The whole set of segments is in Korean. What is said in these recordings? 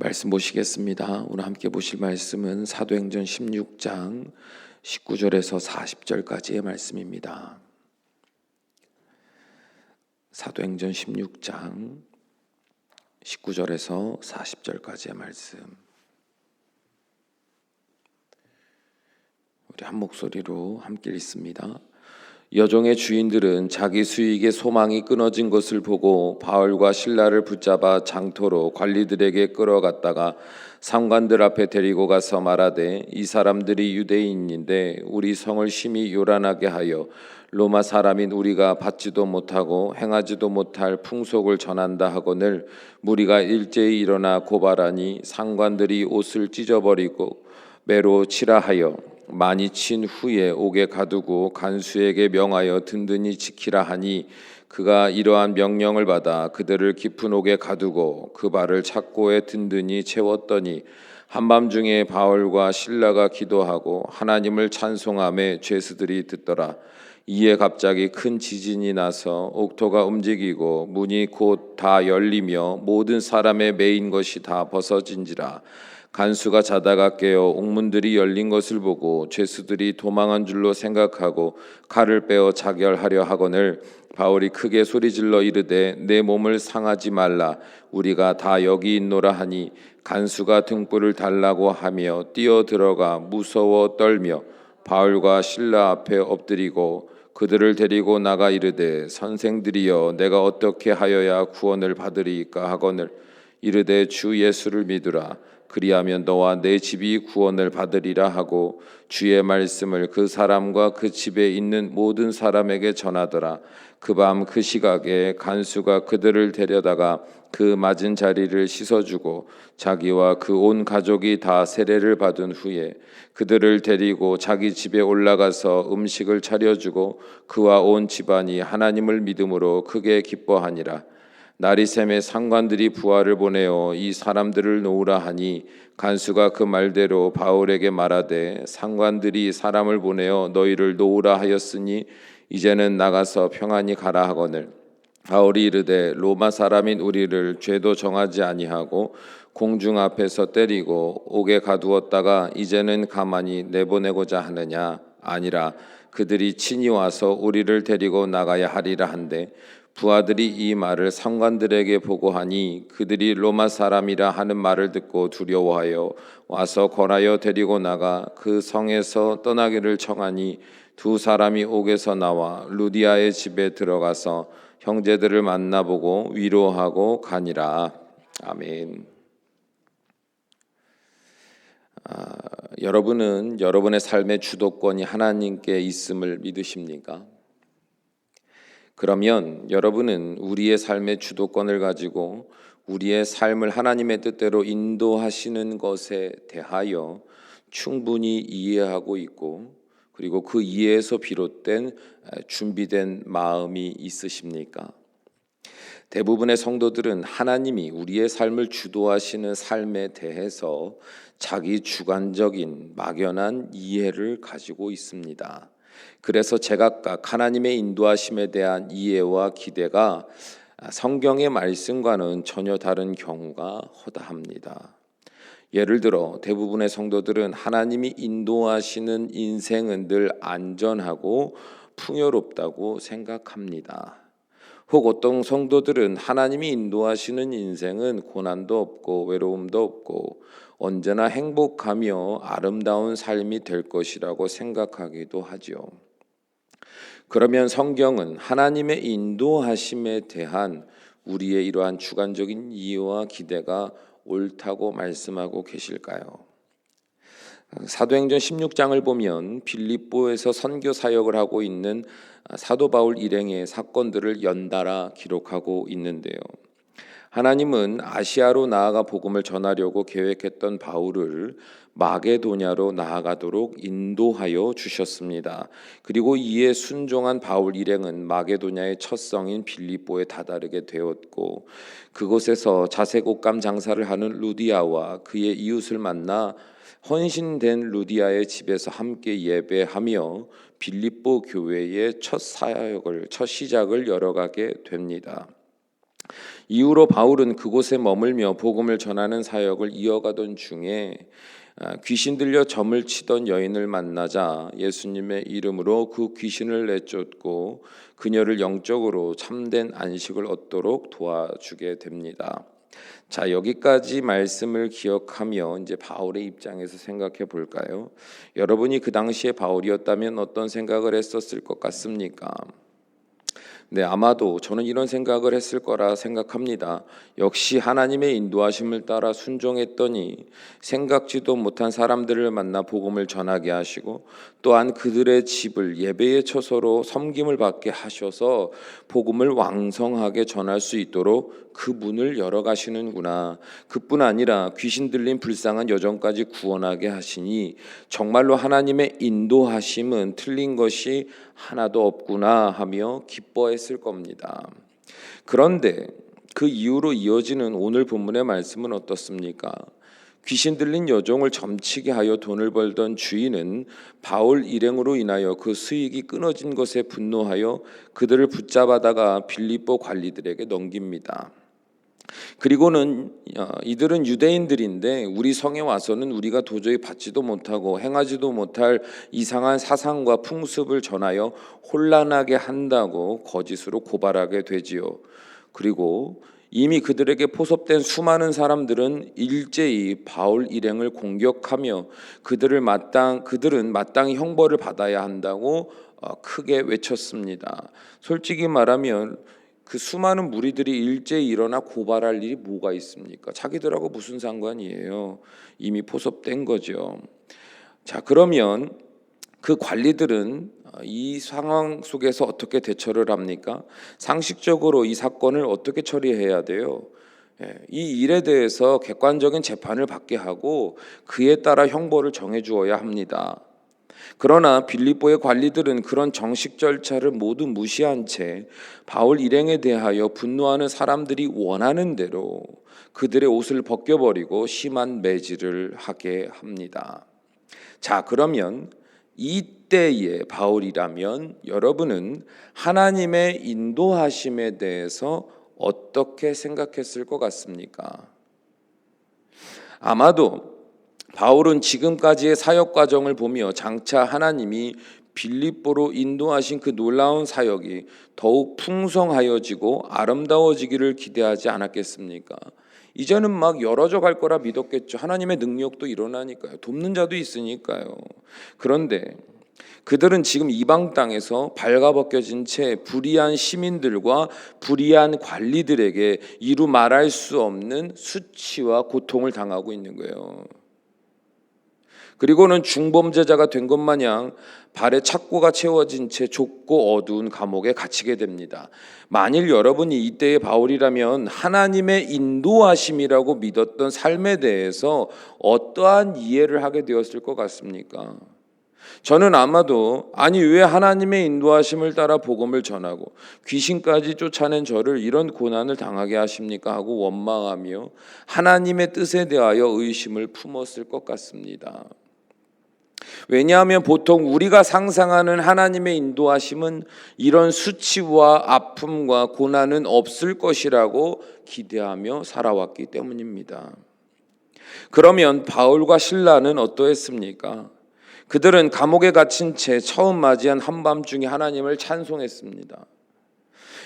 말씀 보시겠습니다. 오늘 함께 보실 말씀은 사도행전 16장 19절에서 40절까지의 말씀입니다. 사도행전 16장 19절에서 40절까지의 말씀. 우리 한 목소리로 함께 읽습니다. 여종의 주인들은 자기 수익의 소망이 끊어진 것을 보고 바울과 실라를 붙잡아 장토로 관리들에게 끌어갔다가 상관들 앞에 데리고 가서 말하되, 이 사람들이 유대인인데 우리 성을 심히 요란하게 하여 로마 사람인 우리가 받지도 못하고 행하지도 못할 풍속을 전한다 하거늘 무리가 일제히 일어나 고발하니 상관들이 옷을 찢어버리고 매로 치라 하여 많이 친 후에 옥에 가두고 간수에게 명하여 든든히 지키라 하니, 그가 이러한 명령을 받아 그들을 깊은 옥에 가두고 그 발을 착고에 든든히 채웠더니 한밤중에 바울과 실라가 기도하고 하나님을 찬송하며 죄수들이 듣더라. 이에 갑자기 큰 지진이 나서 옥토가 움직이고 문이 곧 다 열리며 모든 사람의 매인 것이 다 벗어진지라. 간수가 자다가 깨어 옥문들이 열린 것을 보고 죄수들이 도망한 줄로 생각하고 칼을 빼어 자결하려 하거늘 바울이 크게 소리질러 이르되, 내 몸을 상하지 말라, 우리가 다 여기 있노라 하니, 간수가 등불을 달라고 하며 뛰어들어가 무서워 떨며 바울과 실라 앞에 엎드리고 그들을 데리고 나가 이르되, 선생들이여, 내가 어떻게 하여야 구원을 받으리이까 하거늘 이르되, 주 예수를 믿으라. 그리하면 너와 내 집이 구원을 받으리라 하고 주의 말씀을 그 사람과 그 집에 있는 모든 사람에게 전하더라. 그 밤 그 시각에 간수가 그들을 데려다가 그 맞은 자리를 씻어주고 자기와 그 온 가족이 다 세례를 받은 후에 그들을 데리고 자기 집에 올라가서 음식을 차려주고 그와 온 집안이 하나님을 믿음으로 크게 기뻐하니라. 날이 새매 상관들이 부하를 보내어 이 사람들을 놓으라 하니, 간수가 그 말대로 바울에게 말하되, 상관들이 사람을 보내어 너희를 놓으라 하였으니 이제는 나가서 평안히 가라 하거늘 바울이 이르되, 로마 사람인 우리를 죄도 정하지 아니하고 공중 앞에서 때리고 옥에 가두었다가 이제는 가만히 내보내고자 하느냐? 아니라 그들이 친히 와서 우리를 데리고 나가야 하리라 한데, 부하들이 이 말을 상관들에게 보고하니 그들이 로마 사람이라 하는 말을 듣고 두려워하여 와서 권하여 데리고 나가 그 성에서 떠나기를 청하니, 두 사람이 옥에서 나와 루디아의 집에 들어가서 형제들을 만나보고 위로하고 가니라. 아멘. 여러분은 여러분의 삶의 주도권이 하나님께 있음을 믿으십니까? 그러면 여러분은 우리의 삶의 주도권을 가지고 우리의 삶을 하나님의 뜻대로 인도하시는 것에 대하여 충분히 이해하고 있고, 그리고 그 이해에서 비롯된 준비된 마음이 있으십니까? 대부분의 성도들은 하나님이 우리의 삶을 주도하시는 삶에 대해서 자기 주관적인 막연한 이해를 가지고 있습니다. 그래서 제각각 하나님의 인도하심에 대한 이해와 기대가 성경의 말씀과는 전혀 다른 경우가 허다합니다. 예를 들어 대부분의 성도들은 하나님이 인도하시는 인생은 늘 안전하고 풍요롭다고 생각합니다. 혹 어떤 성도들은 하나님이 인도하시는 인생은 고난도 없고 외로움도 없고 언제나 행복하며 아름다운 삶이 될 것이라고 생각하기도 하죠. 그러면 성경은 하나님의 인도하심에 대한 우리의 이러한 주관적인 이해와 기대가 옳다고 말씀하고 계실까요? 사도행전 16장을 보면 빌립보에서 선교 사역을 하고 있는 사도 바울 일행의 사건들을 연달아 기록하고 있는데요. 하나님은 아시아로 나아가 복음을 전하려고 계획했던 바울을 마게도냐로 나아가도록 인도하여 주셨습니다. 그리고 이에 순종한 바울 일행은 마게도냐의 첫 성인 빌립보에 다다르게 되었고, 그곳에서 자색 옷감 장사를 하는 루디아와 그의 이웃을 만나 헌신된 루디아의 집에서 함께 예배하며 빌립보 교회의 첫 시작을 열어가게 됩니다. 이후로 바울은 그곳에 머물며 복음을 전하는 사역을 이어가던 중에 귀신 들려 점을 치던 여인을 만나자 예수님의 이름으로 그 귀신을 내쫓고 그녀를 영적으로 참된 안식을 얻도록 도와주게 됩니다. 자, 여기까지 말씀을 기억하며 이제 바울의 입장에서 생각해 볼까요? 여러분이 그 당시에 바울이었다면 어떤 생각을 했었을 것 같습니까? 네, 아마도 저는 이런 생각을 했을 거라 생각합니다. 역시 하나님의 인도하심을 따라 순종했더니 생각지도 못한 사람들을 만나 복음을 전하게 하시고 또한 그들의 집을 예배의 처소로 섬김을 받게 하셔서 복음을 왕성하게 전할 수 있도록 그 문을 열어 가시는구나. 그뿐 아니라 귀신 들린 불쌍한 여정까지 구원하게 하시니 정말로 하나님의 인도하심은 틀린 것이 하나도 없구나 하며 기뻐했을 겁니다. 그런데 그 이후로 이어지는 오늘 본문의 말씀은 어떻습니까? 귀신 들린 여종을 점치게 하여 돈을 벌던 주인은 바울 일행으로 인하여 그 수익이 끊어진 것에 분노하여 그들을 붙잡아다가 빌립보 관리들에게 넘깁니다. 그리고는 이들은 유대인들인데 우리 성에 와서는 우리가 도저히 받지도 못하고 행하지도 못할 이상한 사상과 풍습을 전하여 혼란하게 한다고 거짓으로 고발하게 되지요. 그리고 이미 그들에게 포섭된 수많은 사람들은 일제히 바울 일행을 공격하며 그들은 마땅히 형벌을 받아야 한다고 크게 외쳤습니다. 솔직히 말하면 그 수많은 무리들이 일제히 일어나 고발할 일이 뭐가 있습니까? 자기들하고 무슨 상관이에요? 이미 포섭된 거죠. 자, 그러면 그 관리들은 이 상황 속에서 어떻게 대처를 합니까? 상식적으로 이 사건을 어떻게 처리해야 돼요? 이 일에 대해서 객관적인 재판을 받게 하고 그에 따라 형벌을 정해 주어야 합니다. 그러나 빌립보의 관리들은 그런 정식 절차를 모두 무시한 채 바울 일행에 대하여 분노하는 사람들이 원하는 대로 그들의 옷을 벗겨버리고 심한 매질을 하게 합니다. 자, 그러면 이때의 바울이라면 여러분은 하나님의 인도하심에 대해서 어떻게 생각했을 것 같습니까? 아마도 바울은 지금까지의 사역 과정을 보며 장차 하나님이 빌립보로 인도하신 그 놀라운 사역이 더욱 풍성하여지고 아름다워지기를 기대하지 않았겠습니까? 이제는 막 열어져 갈 거라 믿었겠죠. 하나님의 능력도 일어나니까요. 돕는 자도 있으니까요. 그런데 그들은 지금 이방 땅에서 발가벗겨진 채 불의한 시민들과 불의한 관리들에게 이루 말할 수 없는 수치와 고통을 당하고 있는 거예요. 그리고는 중범죄자가 된 것 마냥 발에 착고가 채워진 채 좁고 어두운 감옥에 갇히게 됩니다. 만일 여러분이 이때의 바울이라면 하나님의 인도하심이라고 믿었던 삶에 대해서 어떠한 이해를 하게 되었을 것 같습니까? 저는 아마도 아니 왜 하나님의 인도하심을 따라 복음을 전하고 귀신까지 쫓아낸 저를 이런 고난을 당하게 하십니까 하고 원망하며 하나님의 뜻에 대하여 의심을 품었을 것 같습니다. 왜냐하면 보통 우리가 상상하는 하나님의 인도하심은 이런 수치와 아픔과 고난은 없을 것이라고 기대하며 살아왔기 때문입니다. 그러면 바울과 실라는 어떠했습니까? 그들은 감옥에 갇힌 채 처음 맞이한 한밤중에 하나님을 찬송했습니다.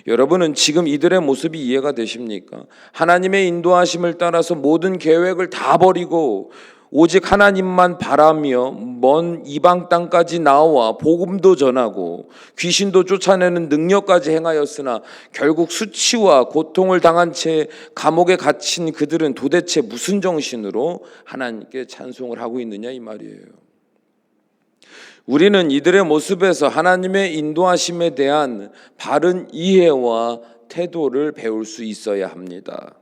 여러분은 지금 이들의 모습이 이해가 되십니까? 하나님의 인도하심을 따라서 모든 계획을 다 버리고 오직 하나님만 바라며 먼 이방 땅까지 나와 복음도 전하고 귀신도 쫓아내는 능력까지 행하였으나 결국 수치와 고통을 당한 채 감옥에 갇힌 그들은 도대체 무슨 정신으로 하나님께 찬송을 하고 있느냐 이 말이에요. 우리는 이들의 모습에서 하나님의 인도하심에 대한 바른 이해와 태도를 배울 수 있어야 합니다.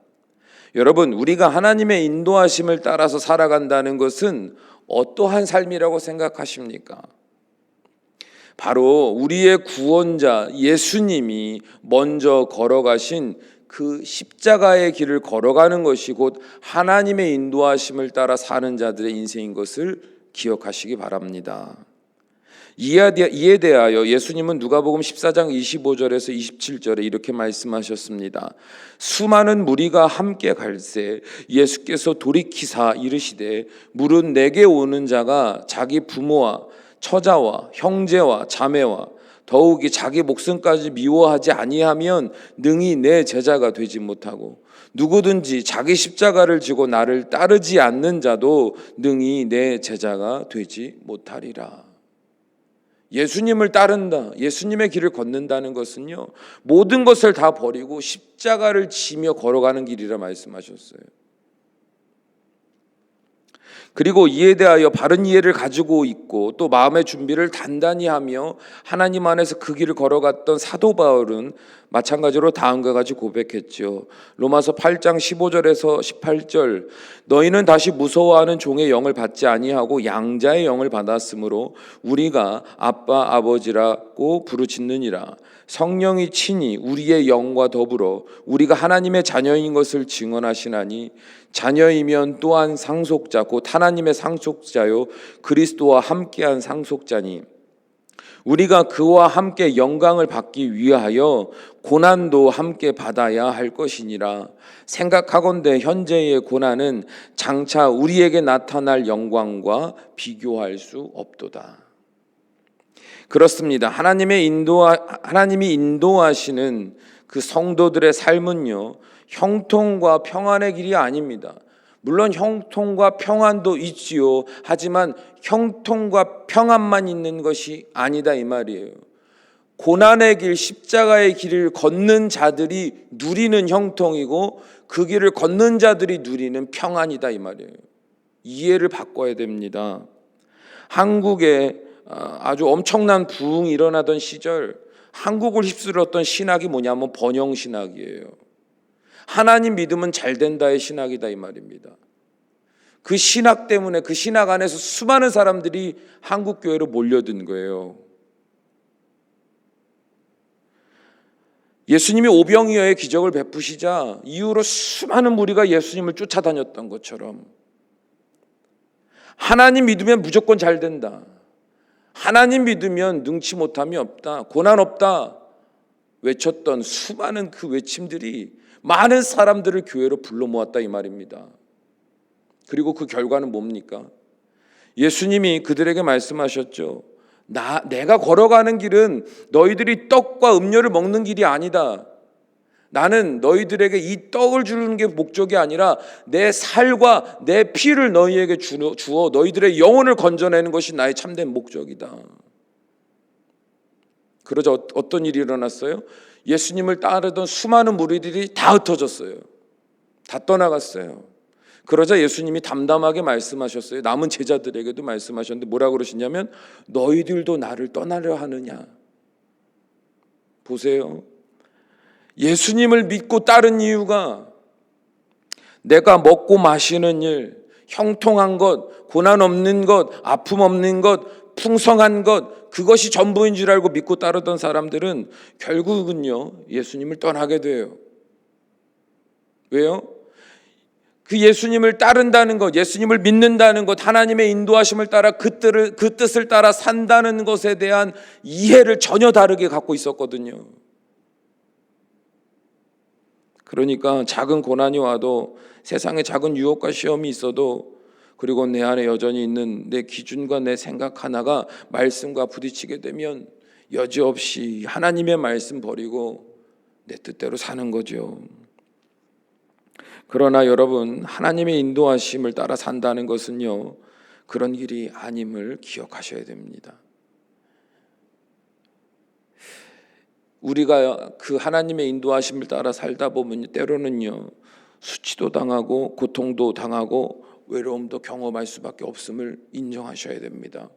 여러분, 우리가 하나님의 인도하심을 따라서 살아간다는 것은 어떠한 삶이라고 생각하십니까? 바로 우리의 구원자 예수님이 먼저 걸어가신 그 십자가의 길을 걸어가는 것이 곧 하나님의 인도하심을 따라 사는 자들의 인생인 것을 기억하시기 바랍니다. 이에 대하여 예수님은 누가복음 14장 25절에서 27절에 이렇게 말씀하셨습니다. 수많은 무리가 함께 갈새 예수께서 돌이키사 이르시되 물은 내게 오는 자가 자기 부모와 처자와 형제와 자매와 더욱이 자기 목숨까지 미워하지 아니하면 능히 내 제자가 되지 못하고 누구든지 자기 십자가를 지고 나를 따르지 않는 자도 능히 내 제자가 되지 못하리라. 예수님을 따른다, 예수님의 길을 걷는다는 것은요, 모든 것을 다 버리고 십자가를 지며 걸어가는 길이라 말씀하셨어요. 그리고 이에 대하여 바른 이해를 가지고 있고 또 마음의 준비를 단단히 하며 하나님 안에서 그 길을 걸어갔던 사도 바울은 마찬가지로 다음과 같이 고백했죠. 로마서 8장 15절에서 18절 너희는 다시 무서워하는 종의 영을 받지 아니하고 양자의 영을 받았으므로 우리가 아빠 아버지라고 부르짖느니라. 성령이 친히 우리의 영과 더불어 우리가 하나님의 자녀인 것을 증언하시나니 자녀이면 또한 상속자 곧 하나님의 상속자요 그리스도와 함께한 상속자니 우리가 그와 함께 영광을 받기 위하여 고난도 함께 받아야 할 것이니라. 생각하건대 현재의 고난은 장차 우리에게 나타날 영광과 비교할 수 없도다. 그렇습니다. 하나님이 인도하시는 그 성도들의 삶은요, 형통과 평안의 길이 아닙니다. 물론 형통과 평안도 있지요. 하지만 형통과 평안만 있는 것이 아니다 이 말이에요. 고난의 길, 십자가의 길을 걷는 자들이 누리는 형통이고 그 길을 걷는 자들이 누리는 평안이다 이 말이에요. 이해를 바꿔야 됩니다. 한국에 아주 엄청난 부흥이 일어나던 시절 한국을 휩쓸었던 신학이 뭐냐면 번영신학이에요. 하나님 믿으면 잘 된다의 신학이다 이 말입니다. 그 신학 때문에 그 신학 안에서 수많은 사람들이 한국 교회로 몰려든 거예요. 예수님이 오병이어의 기적을 베푸시자 이후로 수많은 무리가 예수님을 쫓아다녔던 것처럼 하나님 믿으면 무조건 잘 된다. 하나님 믿으면 능치 못함이 없다. 고난 없다. 외쳤던 수많은 그 외침들이 많은 사람들을 교회로 불러 모았다 이 말입니다. 그리고 그 결과는 뭡니까? 예수님이 그들에게 말씀하셨죠. 내가 걸어가는 길은 너희들이 떡과 음료를 먹는 길이 아니다. 나는 너희들에게 이 떡을 주는 게 목적이 아니라 내 살과 내 피를 너희에게 주어 너희들의 영혼을 건져내는 것이 나의 참된 목적이다. 그러자 어떤 일이 일어났어요? 예수님을 따르던 수많은 무리들이 다 흩어졌어요. 다 떠나갔어요. 그러자 예수님이 담담하게 말씀하셨어요. 남은 제자들에게도 말씀하셨는데 뭐라고 그러시냐면 너희들도 나를 떠나려 하느냐. 보세요. 예수님을 믿고 따른 이유가 내가 먹고 마시는 일, 형통한 것, 고난 없는 것, 아픔 없는 것, 풍성한 것, 그것이 전부인 줄 알고 믿고 따르던 사람들은 결국은요 예수님을 떠나게 돼요. 왜요? 그 예수님을 따른다는 것, 예수님을 믿는다는 것, 하나님의 인도하심을 따라 그 뜻을 따라 산다는 것에 대한 이해를 전혀 다르게 갖고 있었거든요. 그러니까 작은 고난이 와도 세상에 작은 유혹과 시험이 있어도 그리고 내 안에 여전히 있는 내 기준과 내 생각 하나가 말씀과 부딪히게 되면 여지없이 하나님의 말씀 버리고 내 뜻대로 사는 거죠. 그러나 여러분, 하나님의 인도하심을 따라 산다는 것은요 그런 길이 아님을 기억하셔야 됩니다. 우리가 그 하나님의 인도하심을 따라 살다 보면 때로는요 수치도 당하고 고통도 당하고 외로움도 경험할 수밖에 없음을 인정하셔야 됩니다.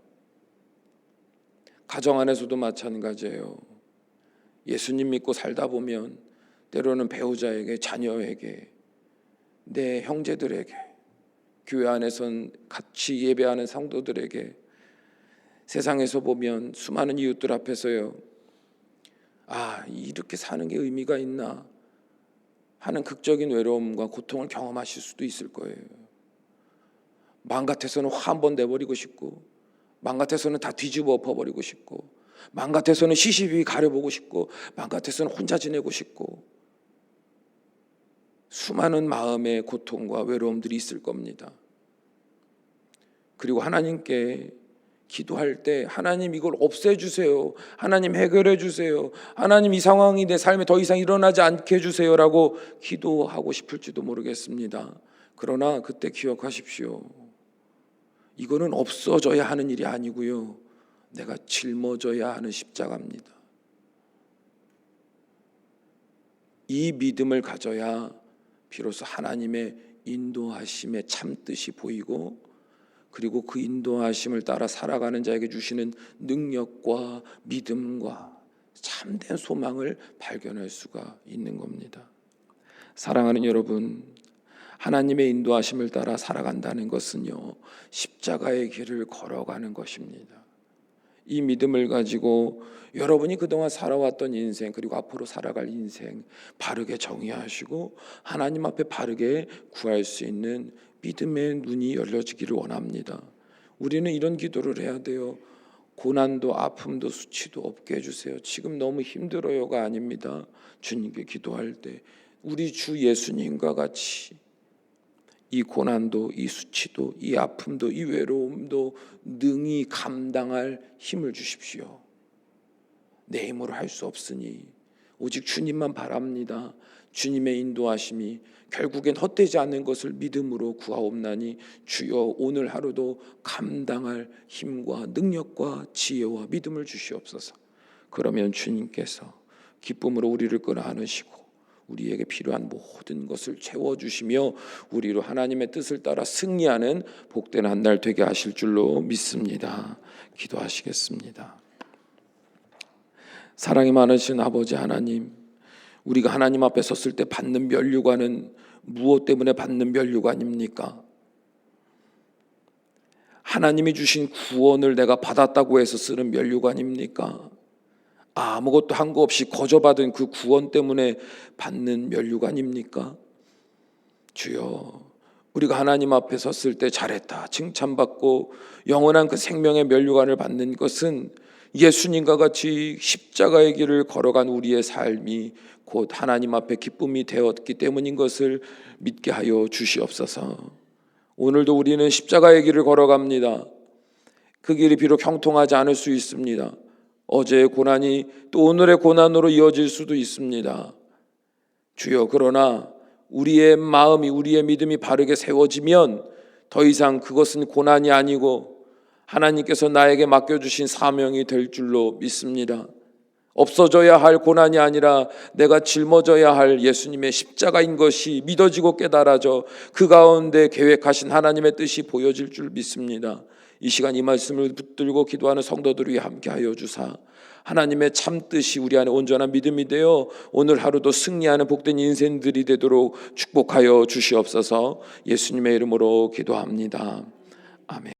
가정 안에서도 마찬가지예요. 예수님 믿고 살다 보면 때로는 배우자에게, 자녀에게, 내 형제들에게, 교회 안에선 같이 예배하는 성도들에게, 세상에서 보면 수많은 이웃들 앞에서요 이렇게 사는 게 의미가 있나 하는 극적인 외로움과 고통을 경험하실 수도 있을 거예요. 마음 같아서는 화 한번 내버리고 싶고 맘 같아서는 다 뒤집어 엎어버리고 싶고, 맘 같아서는 시시비 가려보고 싶고, 맘 같아서는 혼자 지내고 싶고, 수많은 마음의 고통과 외로움들이 있을 겁니다. 그리고 하나님께 기도할 때 하나님 이걸 없애주세요, 하나님 해결해 주세요, 하나님 이 상황이 내 삶에 더 이상 일어나지 않게 해주세요 라고 기도하고 싶을지도 모르겠습니다. 그러나 그때 기억하십시오. 이거는 없어져야 하는 일이 아니고요, 내가 짊어져야 하는 십자가입니다. 이 믿음을 가져야 비로소 하나님의 인도하심의 참뜻이 보이고, 그리고 그 인도하심을 따라 살아가는 자에게 주시는 능력과 믿음과 참된 소망을 발견할 수가 있는 겁니다. 사랑하는 여러분, 하나님의 인도하심을 따라 살아간다는 것은요, 십자가의 길을 걸어가는 것입니다. 이 믿음을 가지고 여러분이 그동안 살아왔던 인생, 그리고 앞으로 살아갈 인생 바르게 정의하시고 하나님 앞에 바르게 구할 수 있는 믿음의 눈이 열려지기를 원합니다. 우리는 이런 기도를 해야 돼요. 고난도 아픔도 수치도 없게 해주세요. 지금 너무 힘들어요가 아닙니다. 주님께 기도할 때 우리 주 예수님과 같이 이 고난도, 이 수치도, 이 아픔도, 이 외로움도 능히 감당할 힘을 주십시오. 내 힘으로 할 수 없으니 오직 주님만 바랍니다. 주님의 인도하심이 결국엔 헛되지 않는 것을 믿음으로 구하옵나니 주여 오늘 하루도 감당할 힘과 능력과 지혜와 믿음을 주시옵소서. 그러면 주님께서 기쁨으로 우리를 끌어안으시고 우리에게 필요한 모든 것을 채워주시며 우리로 하나님의 뜻을 따라 승리하는 복된 한 날 되게 하실 줄로 믿습니다. 기도하시겠습니다. 사랑이 많으신 아버지 하나님, 우리가 하나님 앞에 섰을 때 받는 면류관은 무엇 때문에 받는 면류관입니까? 하나님이 주신 구원을 내가 받았다고 해서 쓰는 면류관입니까? 아무것도 한 거 없이 거저받은 그 구원 때문에 받는 면류관입니까? 주여, 우리가 하나님 앞에 섰을 때 잘했다 칭찬받고 영원한 그 생명의 면류관을 받는 것은 예수님과 같이 십자가의 길을 걸어간 우리의 삶이 곧 하나님 앞에 기쁨이 되었기 때문인 것을 믿게 하여 주시옵소서. 오늘도 우리는 십자가의 길을 걸어갑니다. 그 길이 비록 형통하지 않을 수 있습니다. 어제의 고난이 또 오늘의 고난으로 이어질 수도 있습니다. 주여, 그러나 우리의 마음이, 우리의 믿음이 바르게 세워지면 더 이상 그것은 고난이 아니고 하나님께서 나에게 맡겨주신 사명이 될 줄로 믿습니다. 없어져야 할 고난이 아니라 내가 짊어져야 할 예수님의 십자가인 것이 믿어지고 깨달아져 그 가운데 계획하신 하나님의 뜻이 보여질 줄 믿습니다. 이 시간 이 말씀을 붙들고 기도하는 성도들 위해 함께하여 주사 하나님의 참뜻이 우리 안에 온전한 믿음이 되어 오늘 하루도 승리하는 복된 인생들이 되도록 축복하여 주시옵소서. 예수님의 이름으로 기도합니다. 아멘.